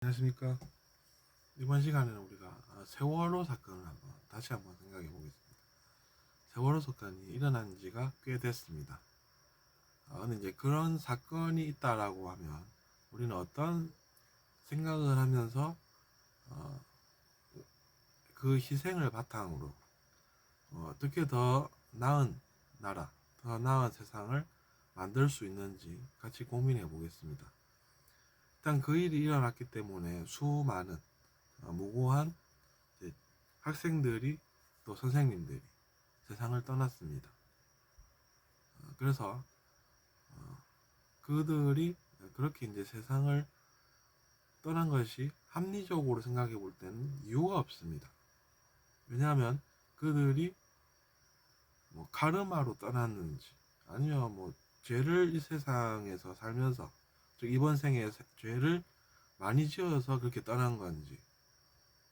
안녕하십니까. 이번 시간에는 우리가 세월호 사건을 다시 한번 생각해 보겠습니다. 세월호 사건이 일어난 지가 꽤 됐습니다. 근데 이제 그런 사건이 있다라고 하면 우리는 어떤 생각을 하면서 어, 그 희생을 바탕으로 어떻게 더 나은 나라, 더 나은 세상을 만들 수 있는지 같이 고민해 보겠습니다. 일단 그 일이 일어났기 때문에 수많은 무고한 학생들이 또 선생님들이 세상을 떠났습니다. 그래서 그들이 그렇게 이제 세상을 떠난 것이 합리적으로 생각해 볼 때는 이유가 없습니다. 왜냐하면 그들이 뭐 카르마로 떠났는지 아니면 뭐 죄를 이 세상에서 살면서 즉 이번 생에 죄를 많이 지어서 그렇게 떠난 건지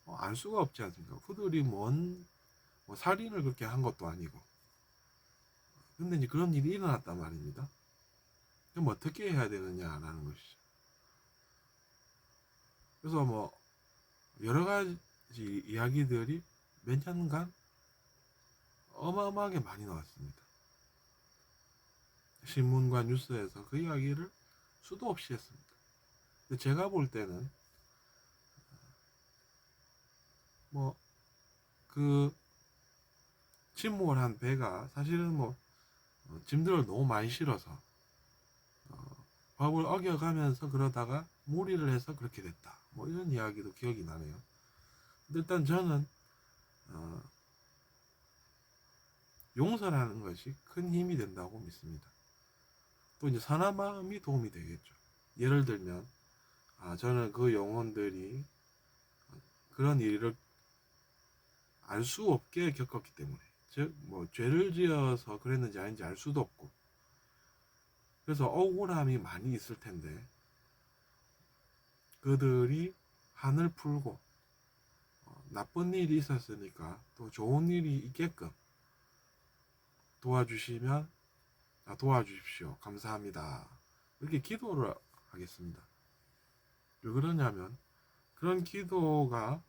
알 수가 없지 않습니까? 그들이 뭐 살인을 그렇게 한 것도 아니고. 근데 이제 그런 일이 일어났단 말입니다. 그럼 어떻게 해야 되느냐라는 것이죠. 그래서 뭐 여러 가지 이야기들이 몇 년간 어마어마하게 많이 나왔습니다. 신문과 뉴스에서 그 이야기를 수도 없이 했습니다. 근데 제가 볼 때는 뭐 그 침몰 한 배가 사실은 뭐 짐들을 너무 많이 실어서 법을 어겨가면서 그러다가 무리를 해서 그렇게 됐다. 뭐 이런 이야기도 기억이 나네요. 근데 일단 저는 어, 용서라는 것이 큰 힘이 된다고 믿습니다. 또 이제 선한 마음이 도움이 되겠죠. 예를 들면 저는 그 영혼들이 그런 일을 알 수 없게 겪었기 때문에 즉 뭐 죄를 지어서 그랬는지 아닌지 알 수도 없고 그래서 억울함이 많이 있을 텐데 그들이 한을 풀고 나쁜 일이 있었으니까 또 좋은 일이 있게끔 도와주시면 도와주십시오. 감사합니다. 이렇게 기도를 하겠습니다. 왜 그러냐면 그런 기도가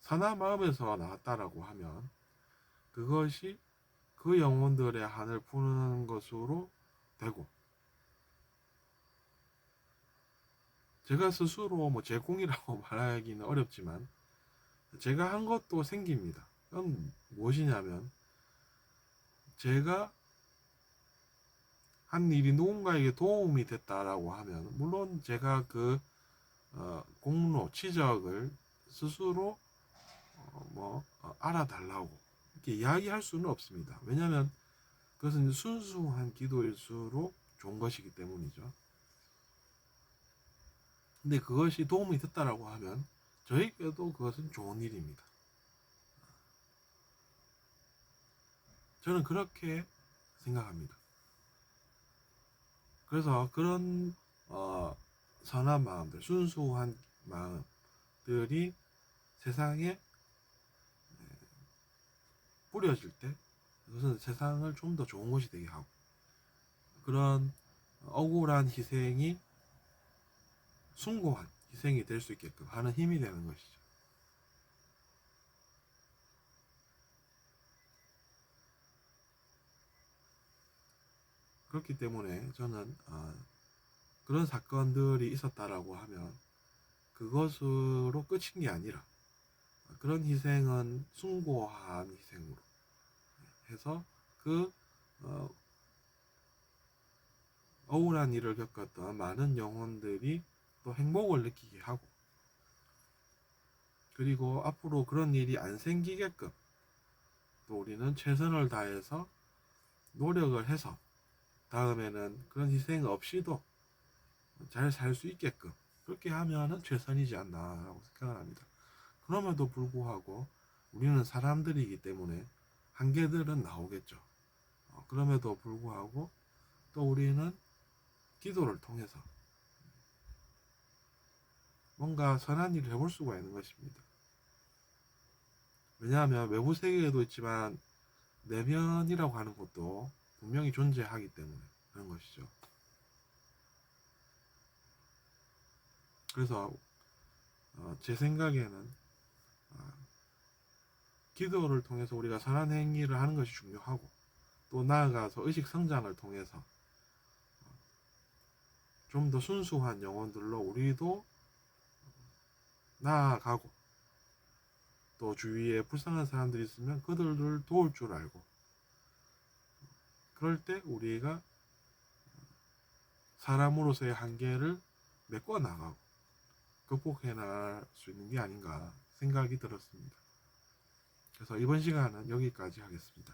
선한 마음에서 나왔다라고 하면 그것이 그 영혼들의 한을 푸는 것으로 되고 제가 스스로 뭐 제공이라고 말하기는 어렵지만 제가 한 것도 생깁니다. 그건 무엇이냐면 제가 한 일이 누군가에게 도움이 됐다라고 하면 물론 제가 그 공로, 치적을 스스로 알아달라고 이렇게 이야기할 수는 없습니다. 왜냐하면 그것은 순수한 기도일수록 좋은 것이기 때문이죠. 근데 그것이 도움이 됐다라고 하면 저에게도 그것은 좋은 일입니다. 저는 그렇게 생각합니다. 그래서 그런 선한 마음들, 순수한 마음들이 세상에 뿌려질 때 그것은 세상을 좀 더 좋은 곳이 되게 하고 그런 억울한 희생이 숭고한 희생이 될 수 있게끔 하는 힘이 되는 것이죠. 그렇기 때문에 저는 그런 사건들이 있었다라고 하면 그것으로 끝인 게 아니라 그런 희생은 숭고한 희생으로 해서 그 어, 억울한 일을 겪었던 많은 영혼들이 또 행복을 느끼게 하고 그리고 앞으로 그런 일이 안 생기게끔 또 우리는 최선을 다해서 노력을 해서 다음에는 그런 희생 없이도 잘 살 수 있게끔 그렇게 하면은 최선이지 않나라고 생각을 합니다. 그럼에도 불구하고 우리는 사람들이기 때문에 한계들은 나오겠죠. 그럼에도 불구하고 또 우리는 기도를 통해서 뭔가 선한 일을 해볼 수가 있는 것입니다. 왜냐하면 외부 세계에도 있지만 내면이라고 하는 것도 분명히 존재하기 때문에 그런 것이죠. 그래서 제 생각에는 기도를 통해서 우리가 선한 행위를 하는 것이 중요하고, 또 나아가서 의식 성장을 통해서 좀 더 순수한 영혼들로 우리도 나아가고, 또 주위에 불쌍한 사람들이 있으면 그들을 도울 줄 알고, 그럴 때 우리가 사람으로서의 한계를 메꿔 나가고 극복해 나갈 수 있는 게 아닌가 생각이 들었습니다. 그래서 이번 시간은 여기까지 하겠습니다.